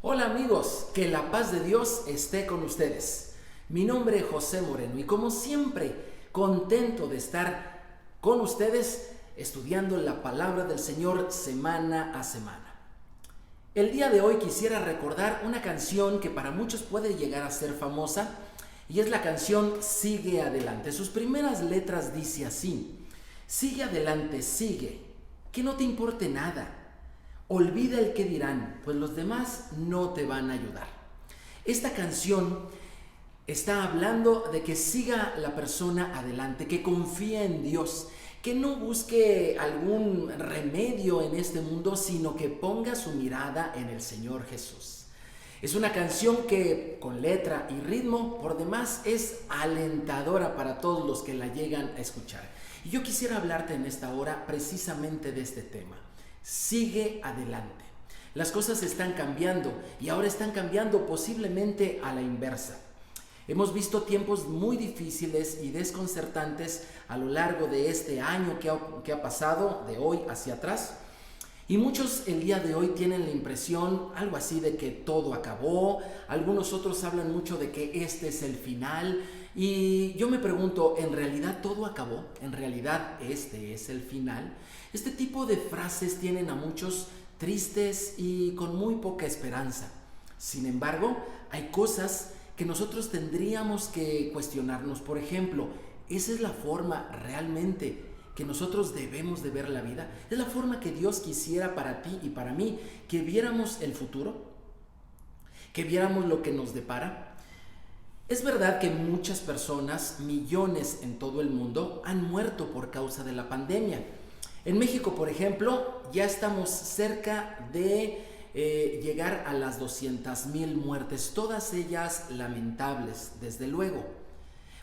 Hola amigos, que la paz de Dios esté con ustedes. Mi nombre es José Moreno y como siempre, contento de estar con ustedes estudiando la palabra del Señor semana a semana. El día de hoy quisiera recordar una canción que para muchos puede llegar a ser famosa y es la canción Sigue Adelante. Sus primeras letras dice así: sigue adelante, sigue, que no te importe nada. Olvida el que dirán, pues los demás no te van a ayudar. Esta canción está hablando de que siga la persona adelante, que confíe en Dios, que no busque algún remedio en este mundo, sino que ponga su mirada en el Señor Jesús. Es una canción que con letra y ritmo por demás es alentadora para todos los que la llegan a escuchar. Y yo quisiera hablarte en esta hora precisamente de este tema. Sigue adelante. Las cosas están cambiando y ahora están cambiando posiblemente a la inversa. Hemos visto tiempos muy difíciles y desconcertantes a lo largo de este año que ha pasado, de hoy hacia atrás. Y muchos el día de hoy tienen la impresión, algo así, de que todo acabó. Algunos otros hablan mucho de que este es el final. Y yo me pregunto, ¿en realidad todo acabó? ¿En realidad este es el final? Este tipo de frases tienen a muchos tristes y con muy poca esperanza. Sin embargo, hay cosas que nosotros tendríamos que cuestionarnos. Por ejemplo, ¿esa es la forma realmente que nosotros debemos de ver la vida? ¿Es la forma que Dios quisiera para ti y para mí, que viéramos el futuro? ¿Que viéramos lo que nos depara? Es verdad que muchas personas, millones en todo el mundo, han muerto por causa de la pandemia. En México, por ejemplo, ya estamos cerca de llegar a las 200,000 muertes, todas ellas lamentables, desde luego.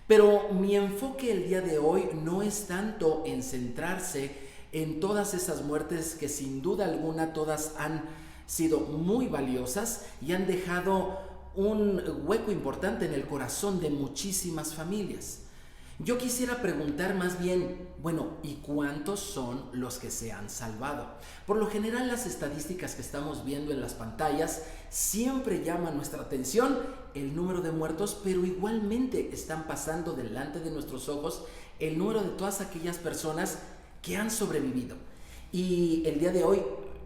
Pero mi enfoque el día de hoy no es tanto en centrarse en todas esas muertes que sin duda alguna todas han sido muy valiosas y han dejado un hueco importante en el corazón de muchísimas familias. Yo quisiera preguntar más bien, bueno, ¿y cuántos son los que se han salvado? Por lo general, las estadísticas que estamos viendo en las pantallas siempre llaman nuestra atención el número de muertos, pero igualmente están pasando delante de nuestros ojos el número de todas aquellas personas que han sobrevivido. Y el día de hoy,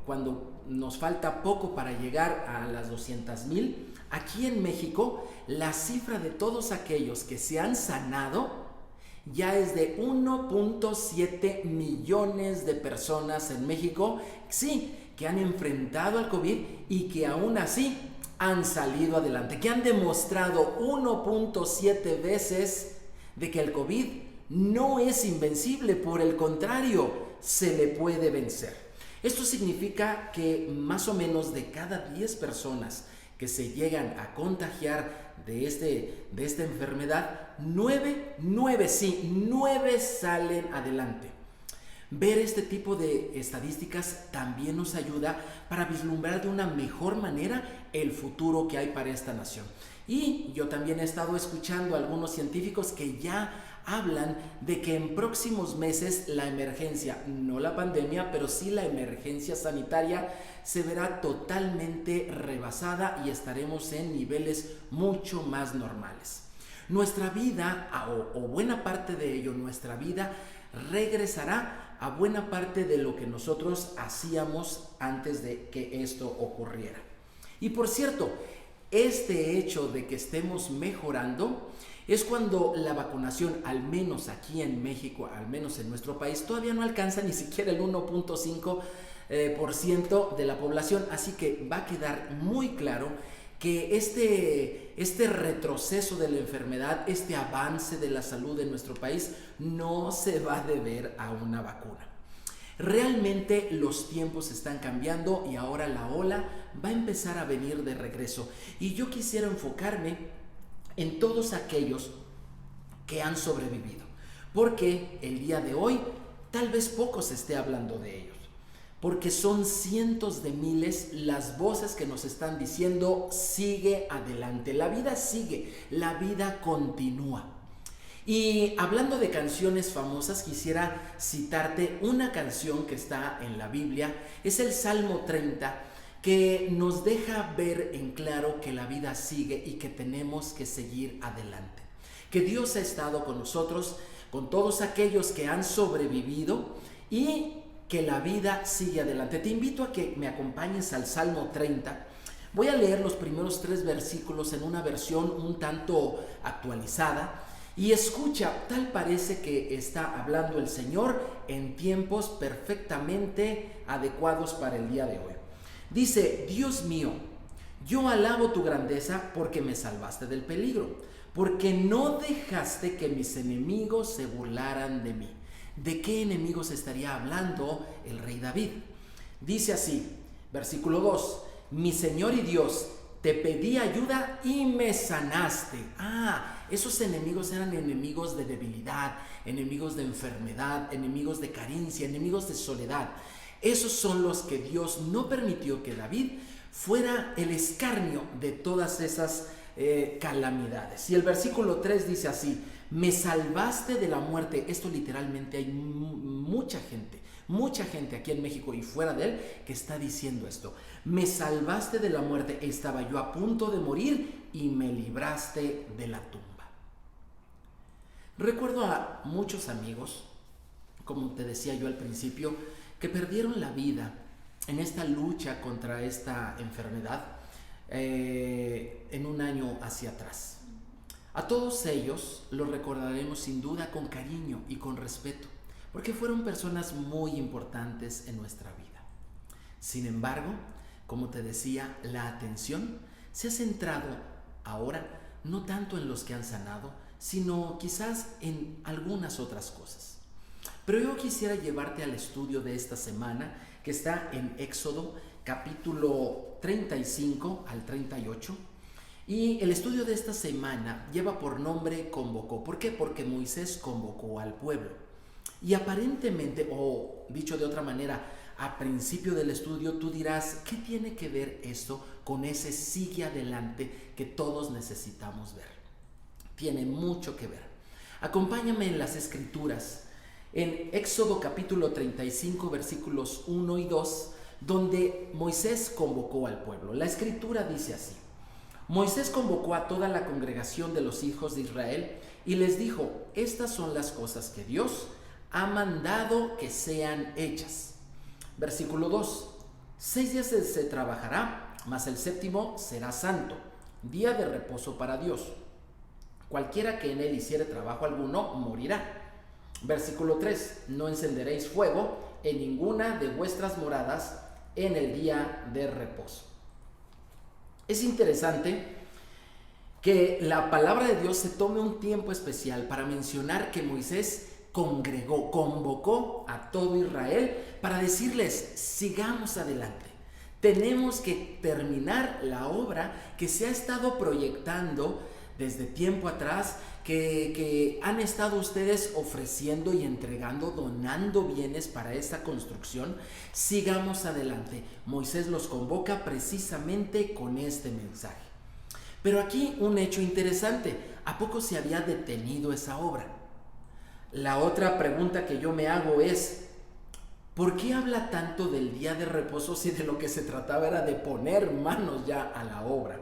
cuando nos falta poco para llegar a las 200,000, aquí en México, la cifra de todos aquellos que se han sanado ya es de 1.7 millones de personas en México, sí, que han enfrentado al COVID y que aún así han salido adelante, que han demostrado 1.7 veces de que el COVID no es invencible, por el contrario, se le puede vencer. Esto significa que más o menos de cada 10 personas que se llegan a contagiar de esta enfermedad, 9 salen adelante. Ver este tipo de estadísticas también nos ayuda para vislumbrar de una mejor manera el futuro que hay para esta nación. Y yo también he estado escuchando a algunos científicos que ya hablan de que en próximos meses la emergencia, no la pandemia, pero sí la emergencia sanitaria, se verá totalmente rebasada y estaremos en niveles mucho más normales. Nuestra vida, o buena parte de ello, nuestra vida regresará a buena parte de lo que nosotros hacíamos antes de que esto ocurriera. Y por cierto, este hecho de que estemos mejorando es cuando la vacunación, al menos aquí en México, al menos en nuestro país, todavía no alcanza ni siquiera el 1.5% de la población. Así que va a quedar muy claro que este retroceso de la enfermedad, este avance de la salud en nuestro país, no se va a deber a una vacuna. Realmente los tiempos están cambiando y ahora la ola va a empezar a venir de regreso. Y yo quisiera enfocarme en todos aquellos que han sobrevivido, porque el día de hoy tal vez poco se esté hablando de ellos, porque son cientos de miles las voces que nos están diciendo: sigue adelante, la vida sigue, la vida continúa. Y hablando de canciones famosas, quisiera citarte una canción que está en la Biblia, es el Salmo 30, que nos deja ver en claro que la vida sigue y que tenemos que seguir adelante. Que Dios ha estado con nosotros, con todos aquellos que han sobrevivido y que la vida sigue adelante. Te invito a que me acompañes al Salmo 30. Voy a leer los primeros 3 versículos en una versión un tanto actualizada. Y escucha, tal parece que está hablando el Señor en tiempos perfectamente adecuados para el día de hoy. Dice: Dios mío, yo alabo tu grandeza porque me salvaste del peligro, porque no dejaste que mis enemigos se burlaran de mí. ¿De qué enemigos estaría hablando el rey David? Dice así, versículo 2: mi Señor y Dios, te pedí ayuda y me sanaste. Esos enemigos eran enemigos de debilidad, enemigos de enfermedad, enemigos de carencia, enemigos de soledad. Esos son los que Dios no permitió que David fuera el escarnio de todas esas calamidades. Y el versículo 3 dice así: me salvaste de la muerte. Esto literalmente hay mucha gente aquí en México y fuera de él que está diciendo esto. Me salvaste de la muerte, estaba yo a punto de morir y me libraste de la tumba. Recuerdo a muchos amigos, como te decía yo al principio, que perdieron la vida en esta lucha contra esta enfermedad en un año hacia atrás. A todos ellos los recordaremos sin duda con cariño y con respeto, porque fueron personas muy importantes en nuestra vida. Sin embargo, como te decía, la atención se ha centrado ahora no tanto en los que han sanado, sino quizás en algunas otras cosas. Pero yo quisiera llevarte al estudio de esta semana, que está en Éxodo capítulo 35 al 38. Y el estudio de esta semana lleva por nombre convocó. ¿Por qué? Porque Moisés convocó al pueblo. Y aparentemente, o dicho de otra manera, a principio del estudio tú dirás: ¿qué tiene que ver esto con ese sigue adelante que todos necesitamos ver? Tiene mucho que ver. Acompáñame en las escrituras, en Éxodo capítulo 35 versículos 1 y 2, donde Moisés convocó al pueblo. La escritura dice así: Moisés convocó a toda la congregación de los hijos de Israel y les dijo: estas son las cosas que Dios ha mandado que sean hechas. Versículo 2: 6 días se trabajará, mas el séptimo será santo, día de reposo para Dios. Cualquiera que en él hiciere trabajo alguno morirá. Versículo 3: no encenderéis fuego en ninguna de vuestras moradas en el día de reposo. Es interesante que la palabra de Dios se tome un tiempo especial para mencionar que Moisés convocó a todo Israel para decirles: sigamos adelante. Tenemos que terminar la obra que se ha estado proyectando desde tiempo atrás, que han estado ustedes ofreciendo y entregando, donando bienes para esta construcción. Sigamos adelante. Moisés los convoca precisamente con este mensaje. Pero aquí un hecho interesante: ¿a poco se había detenido esa obra? La otra pregunta que yo me hago es: ¿por qué habla tanto del día de reposo si de lo que se trataba era de poner manos ya a la obra?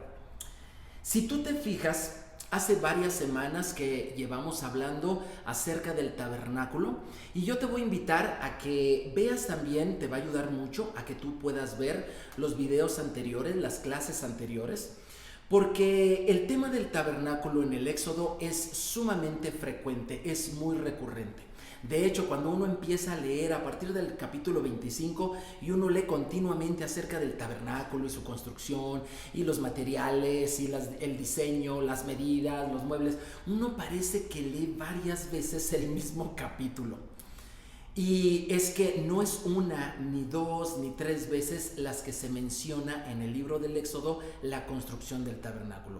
Si tú te fijas, hace varias semanas que llevamos hablando acerca del tabernáculo, y yo te voy a invitar a que veas también, te va a ayudar mucho a que tú puedas ver los videos anteriores, las clases anteriores, porque el tema del tabernáculo en el Éxodo es sumamente frecuente, es muy recurrente. De hecho, cuando uno empieza a leer a partir del capítulo 25 y uno lee continuamente acerca del tabernáculo y su construcción y los materiales y el diseño, las medidas, los muebles, uno parece que lee varias veces el mismo capítulo. Y es que no es una, ni dos, ni tres veces las que se menciona en el libro del Éxodo la construcción del tabernáculo.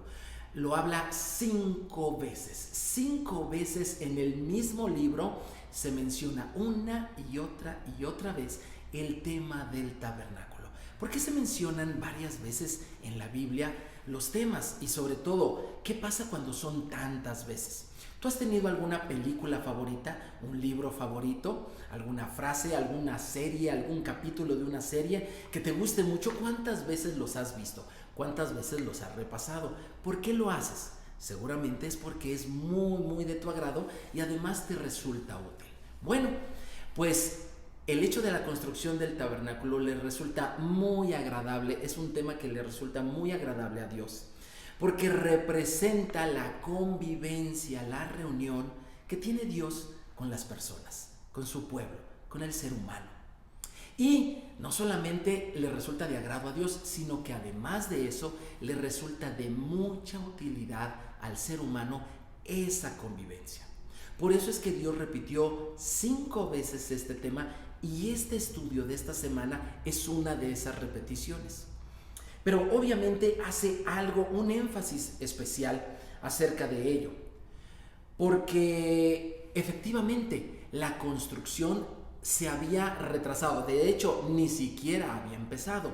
Lo habla 5 veces. 5 veces en el mismo libro se menciona una y otra vez el tema del tabernáculo. ¿Por qué se mencionan varias veces en la Biblia los temas? Y sobre todo, ¿qué pasa cuando son tantas veces? ¿Tú has tenido alguna película favorita, un libro favorito, alguna frase, alguna serie, algún capítulo de una serie que te guste mucho? ¿Cuántas veces los has visto? ¿Cuántas veces los has repasado? ¿Por qué lo haces? Seguramente es porque es muy de tu agrado y además te resulta útil. Bueno, pues el hecho de la construcción del tabernáculo le resulta muy agradable, es un tema que le resulta muy agradable a Dios, porque representa la convivencia, la reunión que tiene Dios con las personas, con su pueblo, con el ser humano. Y no solamente le resulta de agrado a Dios, sino que además de eso le resulta de mucha utilidad al ser humano esa convivencia. Por eso es que Dios repitió 5 veces este tema y este estudio de esta semana es una de esas repeticiones. Pero obviamente hace algo, un énfasis especial acerca de ello, porque efectivamente la construcción se había retrasado, de hecho ni siquiera había empezado.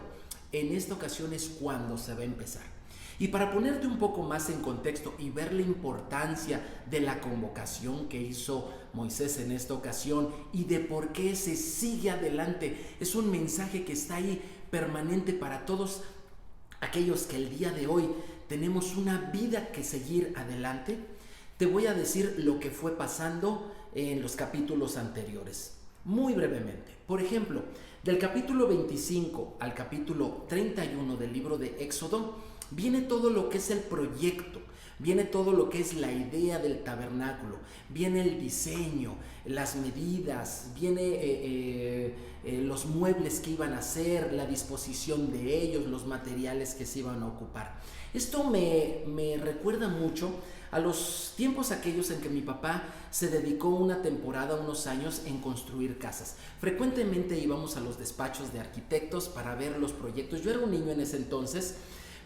En esta ocasión es cuando se va a empezar. Y para ponerte un poco más en contexto y ver la importancia de la convocación que hizo Moisés en esta ocasión y de por qué se sigue adelante, es un mensaje que está ahí permanente para todos aquellos que el día de hoy tenemos una vida que seguir adelante. Te voy a decir lo que fue pasando en los capítulos anteriores, muy brevemente. Por ejemplo, del capítulo 25 al capítulo 31 del libro de Éxodo, viene todo lo que es el proyecto, viene todo lo que es la idea del tabernáculo, viene el diseño, las medidas, viene los muebles que iban a hacer, la disposición de ellos, los materiales que se iban a ocupar. Esto me recuerda mucho a los tiempos aquellos en que mi papá se dedicó una temporada, unos años, en construir casas. Frecuentemente íbamos a los despachos de arquitectos para ver los proyectos. Yo era un niño en ese entonces,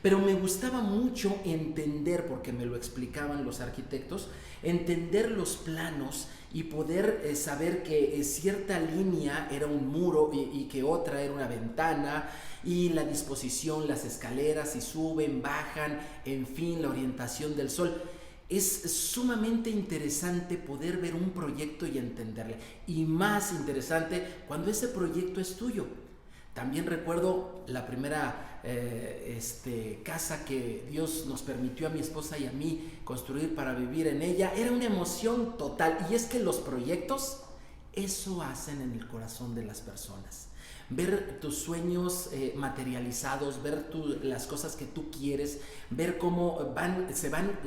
pero me gustaba mucho entender, porque me lo explicaban los arquitectos, entender los planos y poder saber que cierta línea era un muro y que otra era una ventana, y la disposición, las escaleras, si suben, bajan, en fin, la orientación del sol. Es sumamente interesante poder ver un proyecto y entenderle, y más interesante cuando ese proyecto es tuyo. También recuerdo la primera casa que Dios nos permitió a mi esposa y a mí construir para vivir en ella. Era una emoción total, y es que los proyectos eso hacen en el corazón de las personas. Ver tus sueños materializados, ver las cosas que tú quieres, ver cómo se van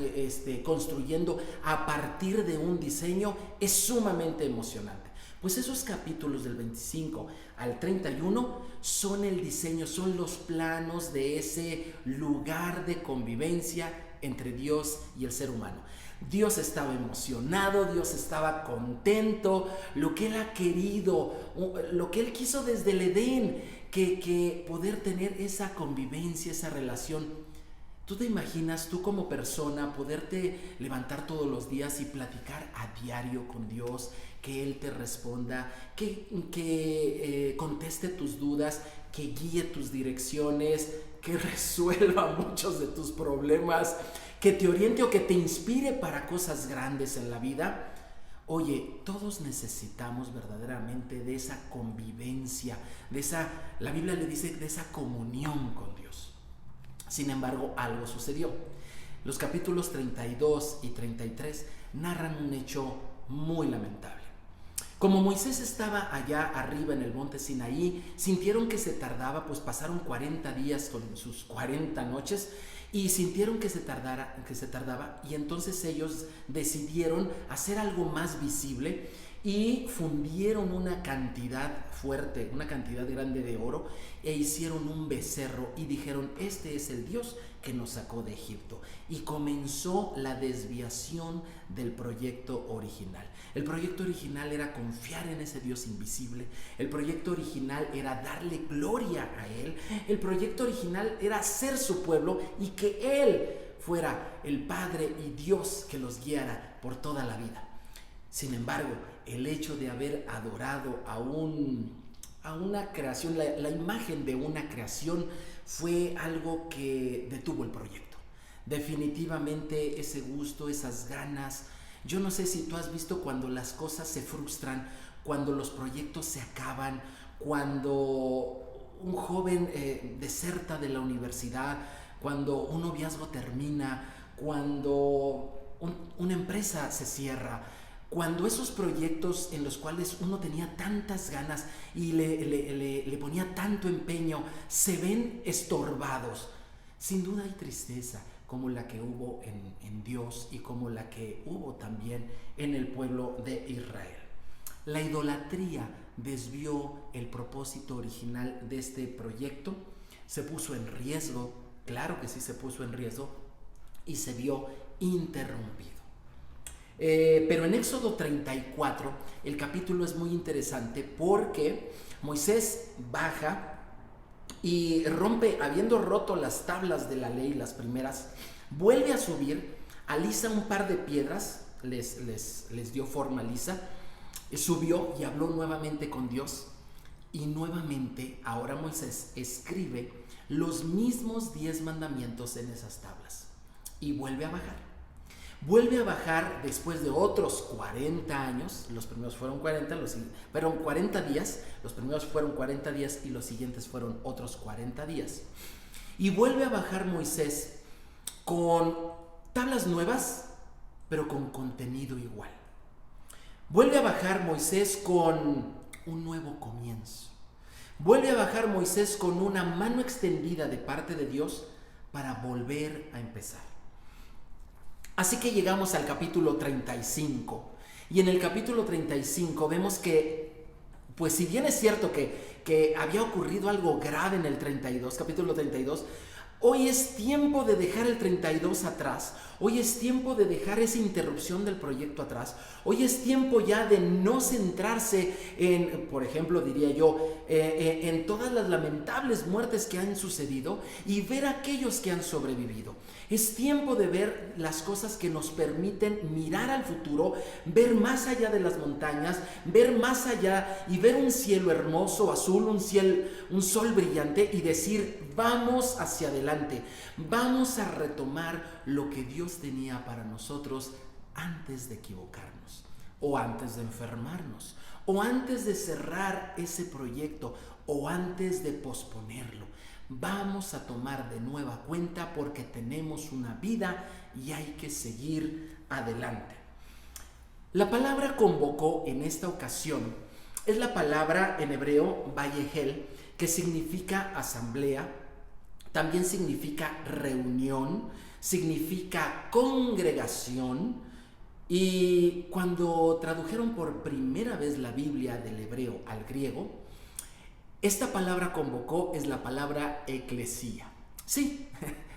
construyendo a partir de un diseño, es sumamente emocionante. Pues esos capítulos del 25 al 31 son el diseño, son los planos de ese lugar de convivencia entre Dios y el ser humano. Dios estaba emocionado, Dios estaba contento, lo que Él ha querido, lo que Él quiso desde el Edén, que poder tener esa convivencia, esa relación. ¿Tú te imaginas, tú como persona, poderte levantar todos los días y platicar a diario con Dios, que Él te responda, que conteste tus dudas, que guíe tus direcciones, que resuelva muchos de tus problemas, que te oriente o que te inspire para cosas grandes en la vida? Oye, todos necesitamos verdaderamente de esa convivencia, la Biblia le dice, de esa comunión con Dios. Sin embargo, algo sucedió. Los capítulos 32 y 33 narran un hecho muy lamentable. Como Moisés estaba allá arriba en el monte Sinaí, sintieron que se tardaba, pues pasaron 40 días con sus 40 noches y sintieron que se tardaba, y entonces ellos decidieron hacer algo más visible y fundieron una cantidad fuerte, una cantidad grande de oro, e hicieron un becerro y dijeron: este es el Dios que nos sacó de Egipto. Y comenzó la desviación del proyecto original. El proyecto original era confiar en ese Dios invisible. El proyecto original era darle gloria a Él. El proyecto original era ser su pueblo y que Él fuera el Padre y Dios que los guiara por toda la vida. Sin embargo, el hecho de haber adorado a a una creación, la imagen de una creación fue algo que detuvo el proyecto. Definitivamente ese gusto, esas ganas. Yo no sé si tú has visto cuando las cosas se frustran, cuando los proyectos se acaban, cuando un joven deserta de la universidad, cuando un noviazgo termina, cuando una empresa se cierra, cuando esos proyectos en los cuales uno tenía tantas ganas y le ponía tanto empeño se ven estorbados. Sin duda hay tristeza como la que hubo en Dios y como la que hubo también en el pueblo de Israel. La idolatría desvió el propósito original de este proyecto, se puso en riesgo, claro que sí se puso en riesgo, y se vio interrumpido. Pero en Éxodo 34 el capítulo es muy interesante porque Moisés baja y rompe, habiendo roto las tablas de la ley, las primeras, vuelve a subir, alisa un par de piedras, les dio forma lisa, subió y habló nuevamente con Dios, y nuevamente ahora Moisés escribe los mismos 10 mandamientos en esas tablas y vuelve a bajar. Vuelve a bajar después de otros 40 años, los primeros fueron 40, fueron 40 días, los primeros fueron 40 días y los siguientes fueron otros 40 días. Y vuelve a bajar Moisés con tablas nuevas, pero con contenido igual. Vuelve a bajar Moisés con un nuevo comienzo. Vuelve a bajar Moisés con una mano extendida de parte de Dios para volver a empezar. Así que llegamos al capítulo 35. Y en el capítulo 35 vemos que, pues si bien es cierto que había ocurrido algo grave en el 32, capítulo 32, hoy es tiempo de dejar el 32 atrás. Hoy es tiempo de dejar esa interrupción del proyecto atrás. Hoy es tiempo ya de no centrarse en, por ejemplo, diría yo, en todas las lamentables muertes que han sucedido y ver a aquellos que han sobrevivido. Es tiempo de ver las cosas que nos permiten mirar al futuro, ver más allá de las montañas, ver más allá y ver un cielo hermoso, azul, un sol brillante y decir, vamos hacia adelante, vamos a retomar lo que Dios tenía para nosotros antes de equivocarnos, o antes de enfermarnos, o antes de cerrar ese proyecto, o antes de posponerlo. Vamos a tomar de nueva cuenta porque tenemos una vida y hay que seguir adelante. La palabra convocó en esta ocasión es la palabra en hebreo Vayehel, que significa asamblea, también significa reunión, significa congregación. Y cuando tradujeron por primera vez la Biblia del hebreo al griego, esta palabra convocó es la palabra eclesía. Sí,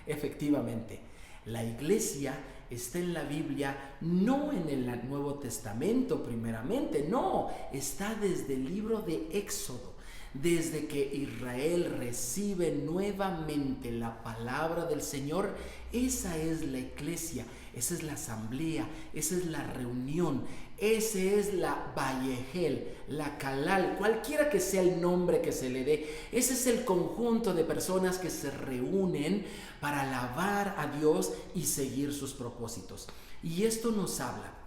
efectivamente, la iglesia está en la Biblia, no en el Nuevo Testamento primeramente, no, está desde el libro de Éxodo. Desde que Israel recibe nuevamente la palabra del Señor, esa es la iglesia, esa es la asamblea, esa es la reunión, ese es la Vayehel, la Kalal, cualquiera que sea el nombre que se le dé. Ese es el conjunto de personas que se reúnen para alabar a Dios y seguir sus propósitos. Y esto nos habla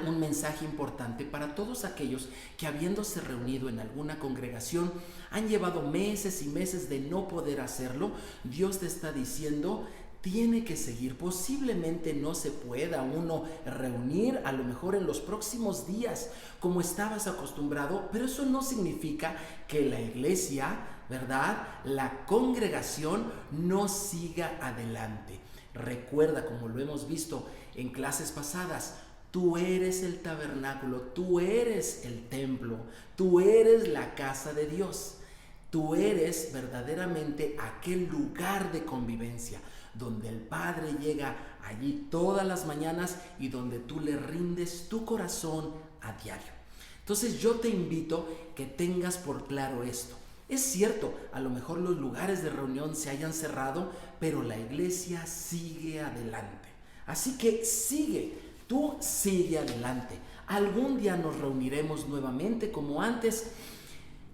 un mensaje importante para todos aquellos que, habiéndose reunido en alguna congregación, han llevado meses y meses de no poder hacerlo. Dios te está diciendo, tiene que seguir. Posiblemente no se pueda uno reunir a lo mejor en los próximos días como estabas acostumbrado, pero eso no significa que la iglesia, ¿verdad?, la congregación no siga adelante. Recuerda, como lo hemos visto en clases pasadas, tú eres el tabernáculo, tú eres el templo, tú eres la casa de Dios. Tú eres verdaderamente aquel lugar de convivencia donde el Padre llega allí todas las mañanas y donde tú le rindes tu corazón a diario. Entonces yo te invito que tengas por claro esto. Es cierto, a lo mejor los lugares de reunión se hayan cerrado, pero la iglesia sigue adelante. Así que tú sigue adelante. Algún día nos reuniremos nuevamente como antes.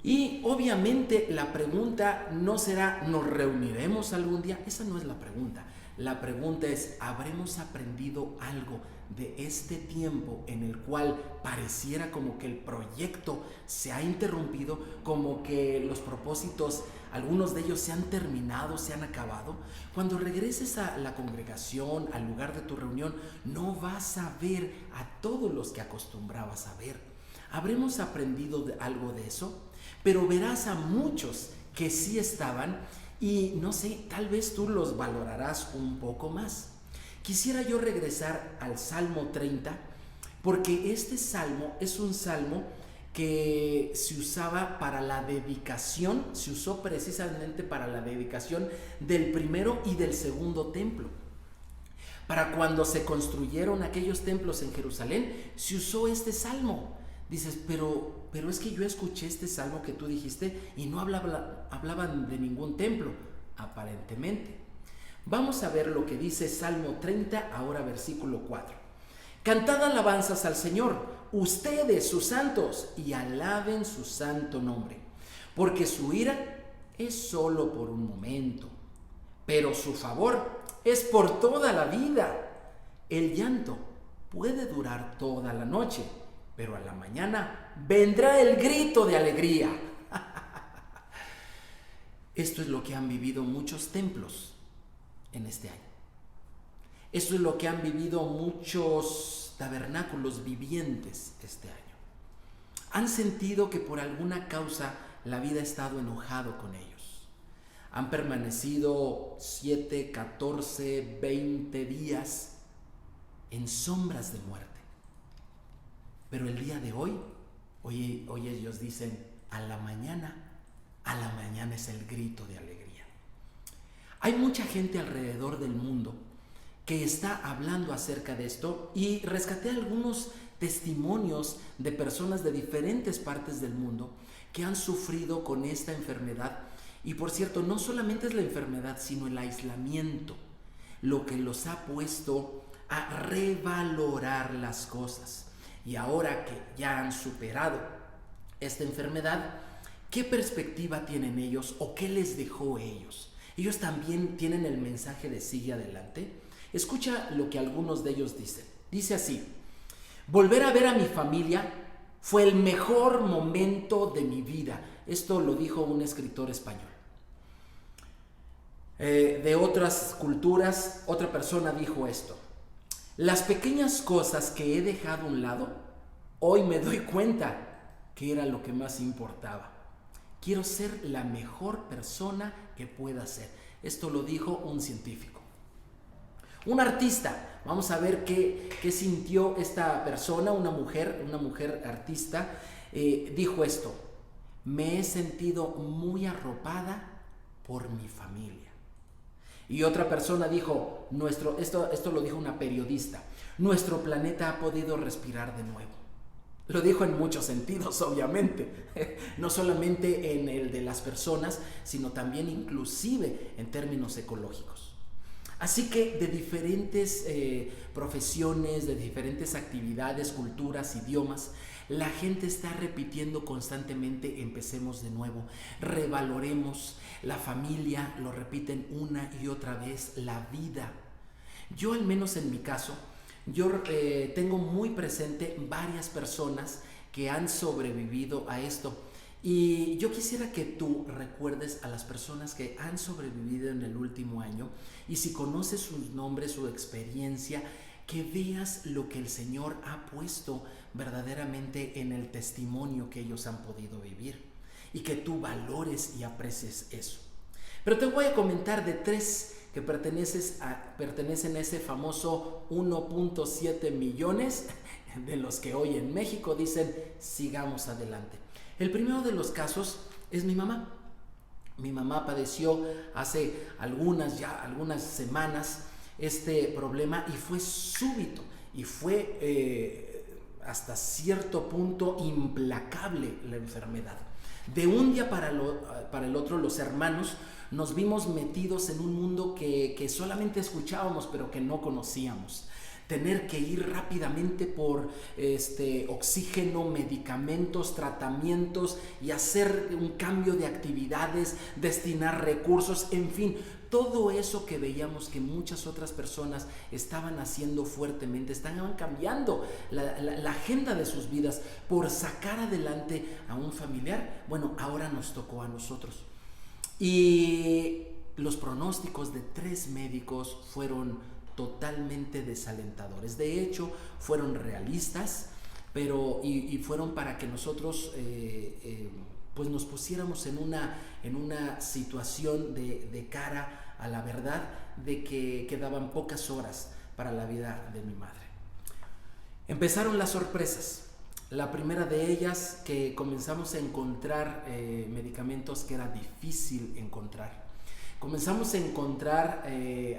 Y obviamente la pregunta no será, ¿nos reuniremos algún día? Esa no es la pregunta. La pregunta es, ¿habremos aprendido algo de este tiempo en el cual pareciera como que el proyecto se ha interrumpido, como que los propósitos, algunos de ellos se han terminado, se han acabado? Cuando regreses a la congregación, al lugar de tu reunión, no vas a ver a todos los que acostumbrabas a ver. ¿Habremos aprendido algo de eso? Pero verás a muchos que sí estaban y no sé, tal vez tú los valorarás un poco más. Quisiera yo regresar al Salmo 30 porque este salmo es un salmo que se usaba para la dedicación, se usó precisamente para la dedicación del primero y del segundo templo. Para cuando se construyeron aquellos templos en Jerusalén, se usó este salmo. Dices, pero es que yo escuché este salmo que tú dijiste y no hablaban de ningún templo, aparentemente. Vamos a ver lo que dice Salmo 30, ahora versículo 4. Cantad alabanzas al Señor, ustedes sus santos, y alaben su santo nombre, porque su ira es solo por un momento, pero su favor es por toda la vida. El llanto puede durar toda la noche, pero a la mañana vendrá el grito de alegría. Esto es lo que han vivido muchos templos en este año. Esto es lo que han vivido muchos tabernáculos vivientes este año. Han sentido que por alguna causa la vida ha estado enojado con ellos. Han permanecido 7, 14, 20 días en sombras de muerte. Pero el día de hoy ellos dicen, a la mañana es el grito de alegría. Hay mucha gente alrededor del mundo que está hablando acerca de esto y rescaté algunos testimonios de personas de diferentes partes del mundo que han sufrido con esta enfermedad. Y por cierto, no solamente es la enfermedad, sino el aislamiento, lo que los ha puesto a revalorar las cosas. Y ahora que ya han superado esta enfermedad, ¿qué perspectiva tienen ellos o qué les dejó ellos? Ellos también tienen el mensaje de sigue adelante. Escucha lo que algunos de ellos dicen. Dice así: volver a ver a mi familia fue el mejor momento de mi vida. Esto lo dijo un escritor español. De otras culturas, otra persona dijo esto: las pequeñas cosas que he dejado a un lado, hoy me doy cuenta que era lo que más importaba. Quiero ser la mejor persona que pueda ser. Esto lo dijo un científico. Un artista, vamos a ver qué sintió esta persona, una mujer artista, dijo esto: me he sentido muy arropada por mi familia. Y otra persona dijo, esto lo dijo una periodista, nuestro planeta ha podido respirar de nuevo. Lo dijo en muchos sentidos, obviamente, no solamente en el de las personas, sino también inclusive en términos ecológicos. Así que de diferentes profesiones, de diferentes actividades, culturas, idiomas, la gente está repitiendo constantemente: empecemos de nuevo, revaloremos la familia, lo repiten una y otra vez, la vida. Yo, al menos en mi caso, tengo muy presente varias personas que han sobrevivido a esto. Y yo quisiera que tú recuerdes a las personas que han sobrevivido en el último año, y si conoces sus nombres, su experiencia, que veas lo que el Señor ha puesto verdaderamente en el testimonio que ellos han podido vivir, y que tú valores y aprecies eso. Pero te voy a comentar de 3 que pertenecen a ese famoso 1.7 millones de los que hoy en México dicen sigamos adelante. El primero de los casos es mi mamá. Mi mamá padeció hace algunas semanas este problema, y fue súbito y fue hasta cierto punto implacable la enfermedad. De un día para el otro, los hermanos nos vimos metidos en un mundo que solamente escuchábamos pero que no conocíamos. tener que ir rápidamente por oxígeno, medicamentos, tratamientos y hacer un cambio de actividades, destinar recursos, en fin, todo eso que veíamos que muchas otras personas estaban haciendo fuertemente, estaban cambiando la agenda de sus vidas por sacar adelante a un familiar. Bueno, ahora nos tocó a nosotros. Y los pronósticos de 3 médicos fueron totalmente desalentadores. De hecho, fueron realistas, pero y fueron para que nosotros pues nos pusiéramos en una situación de cara a la verdad de que quedaban pocas horas para la vida de mi madre. Empezaron las sorpresas. La primera de ellas, que comenzamos a encontrar medicamentos que era difícil encontrar. Comenzamos a encontrar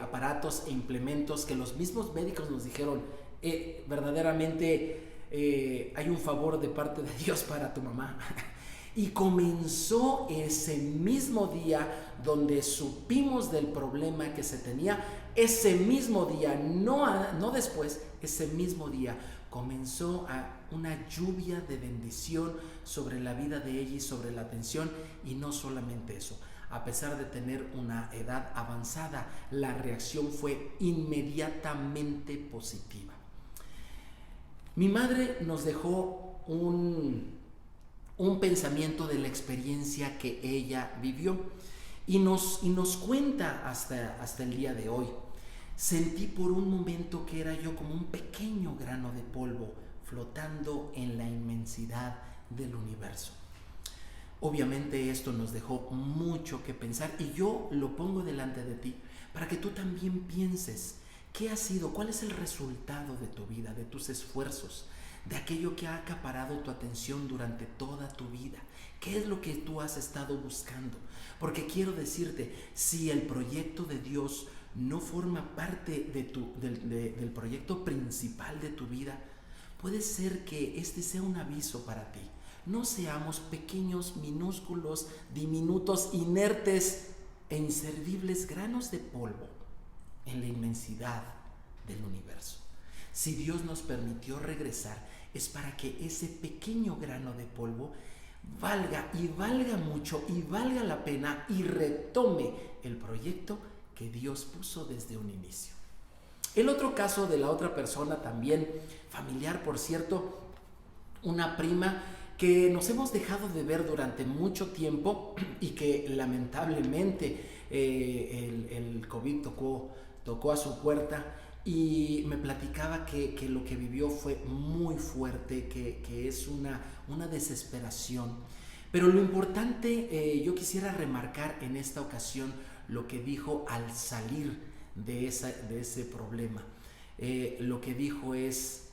aparatos e implementos que los mismos médicos nos dijeron, verdaderamente hay un favor de parte de Dios para tu mamá. Y comenzó ese mismo día donde supimos del problema que se tenía, ese mismo día, no después, ese mismo día comenzó una lluvia de bendición sobre la vida de ella y sobre la atención. Y no solamente eso, a pesar de tener una edad avanzada, la reacción fue inmediatamente positiva. Mi madre nos dejó un pensamiento de la experiencia que ella vivió y nos cuenta hasta el día de hoy. Sentí por un momento que era yo como un pequeño grano de polvo flotando en la inmensidad del universo. Obviamente esto nos dejó mucho que pensar y yo lo pongo delante de ti para que tú también pienses qué ha sido, cuál es el resultado de tu vida, de tus esfuerzos, de aquello que ha acaparado tu atención durante toda tu vida. ¿Qué es lo que tú has estado buscando? Porque quiero decirte, si el proyecto de Dios no forma parte del proyecto principal de tu vida, puede ser que este sea un aviso para ti. No seamos pequeños, minúsculos, diminutos, inertes e inservibles granos de polvo en la inmensidad del universo. Si Dios nos permitió regresar, es para que ese pequeño grano de polvo valga mucho y valga la pena y retome el proyecto que Dios puso desde un inicio. El otro caso de la otra persona, también familiar, por cierto, una prima que nos hemos dejado de ver durante mucho tiempo y que lamentablemente el COVID tocó a su puerta. Y me platicaba que lo que vivió fue muy fuerte, que es una desesperación. Pero lo importante, yo quisiera remarcar en esta ocasión lo que dijo al salir de ese problema. Lo que dijo es: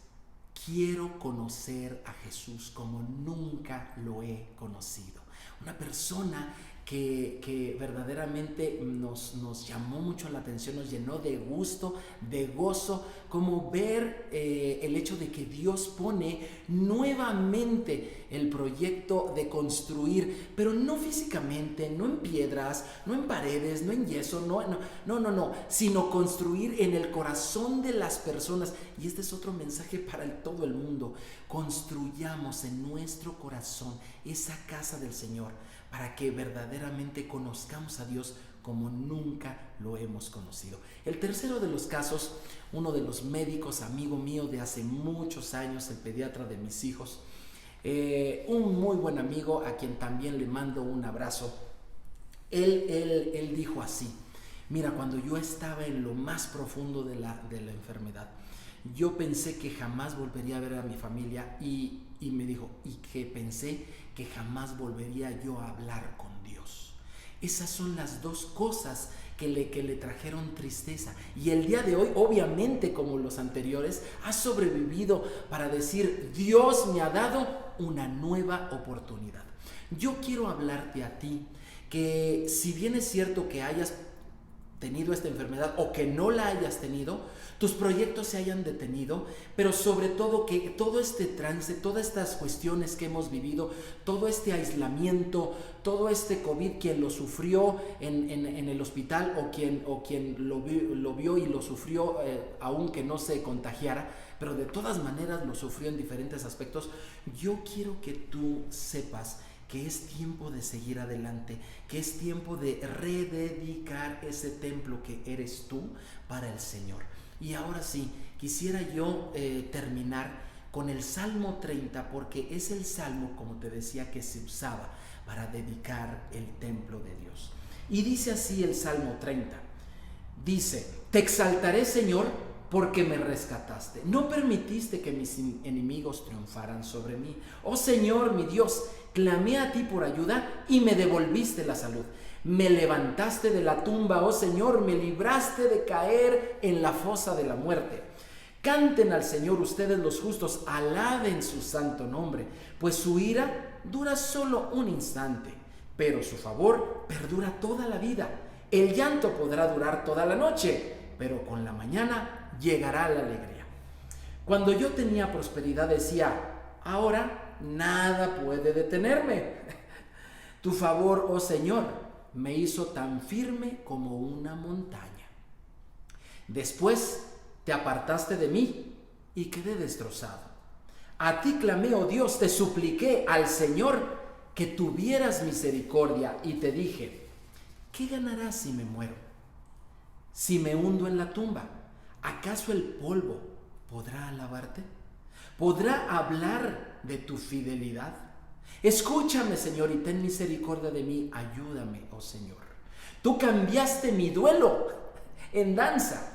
quiero conocer a Jesús como nunca lo he conocido. Una persona que verdaderamente nos llamó mucho la atención, nos llenó de gusto, de gozo, como ver el hecho de que Dios pone nuevamente el proyecto de construir, pero no físicamente, no en piedras, no en paredes, no en yeso, no, sino construir en el corazón de las personas. Y este es otro mensaje para todo el mundo: construyamos en nuestro corazón esa casa del Señor, para que verdaderamente conozcamos a Dios como nunca lo hemos conocido. El tercero de los casos, uno de los médicos, amigo mío de hace muchos años, el pediatra de mis hijos, un muy buen amigo a quien también le mando un abrazo. Él dijo así: mira, cuando yo estaba en lo más profundo de la enfermedad, yo pensé que jamás volvería a ver a mi familia y me dijo, y que pensé que jamás volvería yo a hablar con Dios. Esas son las dos cosas que le trajeron tristeza. Y el día de hoy, obviamente, como los anteriores, ha sobrevivido para decir: Dios me ha dado una nueva oportunidad. Yo quiero hablarte a ti que, si bien es cierto que hayas tenido esta enfermedad o que no la hayas tenido, tus proyectos se hayan detenido, pero sobre todo que todo este trance, todas estas cuestiones que hemos vivido, todo este aislamiento, todo este COVID, quien lo sufrió en el hospital o quien lo vio y lo sufrió aunque no se contagiara, pero de todas maneras lo sufrió en diferentes aspectos, yo quiero que tú sepas que es tiempo de seguir adelante, que es tiempo de rededicar ese templo que eres tú para el Señor. Y ahora sí, quisiera yo terminar con el Salmo 30, porque es el salmo, como te decía, que se usaba para dedicar el templo de Dios. Y dice así el Salmo 30, dice: te exaltaré, Señor, porque me rescataste. No permitiste que mis enemigos triunfaran sobre mí. Oh Señor, mi Dios, clamé a ti por ayuda y me devolviste la salud. Me levantaste de la tumba, oh Señor, me libraste de caer en la fosa de la muerte. Canten al Señor ustedes los justos, alaben su santo nombre, pues su ira dura solo un instante, pero su favor perdura toda la vida. El llanto podrá durar toda la noche, pero con la mañana llegará la alegría. Cuando yo tenía prosperidad decía: ahora nada puede detenerme. Tu favor, oh Señor, me hizo tan firme como una montaña. Después te apartaste de mí y quedé destrozado. A ti clamé, oh Dios, te supliqué al Señor que tuvieras misericordia y te dije: ¿qué ganarás si me muero? Si me hundo en la tumba, ¿acaso el polvo podrá alabarte? ¿Podrá hablar de tu fidelidad? Escúchame, Señor, y ten misericordia de mí. Ayúdame, oh Señor. Tú cambiaste mi duelo en danza.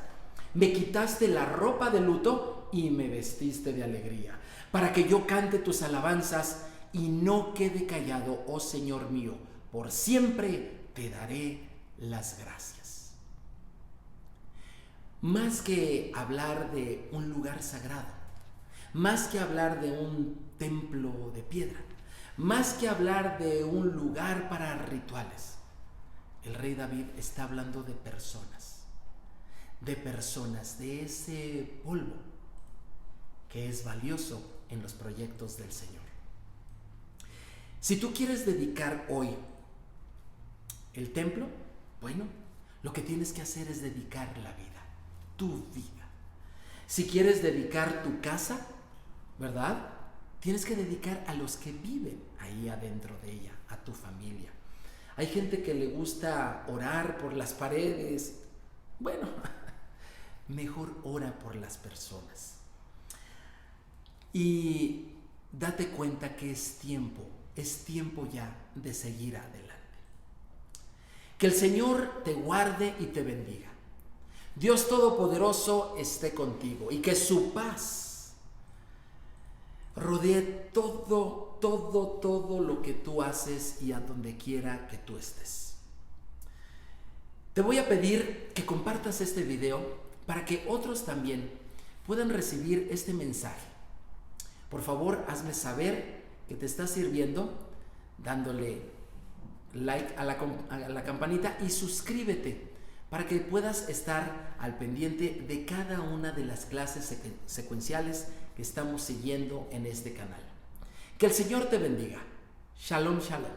Me quitaste la ropa de luto y me vestiste de alegría, para que yo cante tus alabanzas y no quede callado, oh Señor mío. Por siempre te daré las gracias. Más que hablar de un lugar sagrado, más que hablar de un templo de piedra, más que hablar de un lugar para rituales, el rey David está hablando de personas, de ese polvo que es valioso en los proyectos del Señor. Si tú quieres dedicar hoy el templo, bueno, lo que tienes que hacer es dedicar la vida, tu vida. Si quieres dedicar tu casa, ¿verdad? Tienes que dedicar a los que viven ahí adentro de ella, a tu familia. Hay gente que le gusta orar por las paredes. Bueno, mejor ora por las personas. Y date cuenta que es tiempo ya de seguir adelante. Que el Señor te guarde y te bendiga. Dios Todopoderoso esté contigo y que su paz rodee todo lo que tú haces y a donde quiera que tú estés. Te voy a pedir que compartas este video para que otros también puedan recibir este mensaje. Por favor, hazme saber que te está sirviendo dándole like a la campanita y suscríbete para que puedas estar al pendiente de cada una de las clases secuenciales que estamos siguiendo en este canal. Que el Señor te bendiga. Shalom, shalom.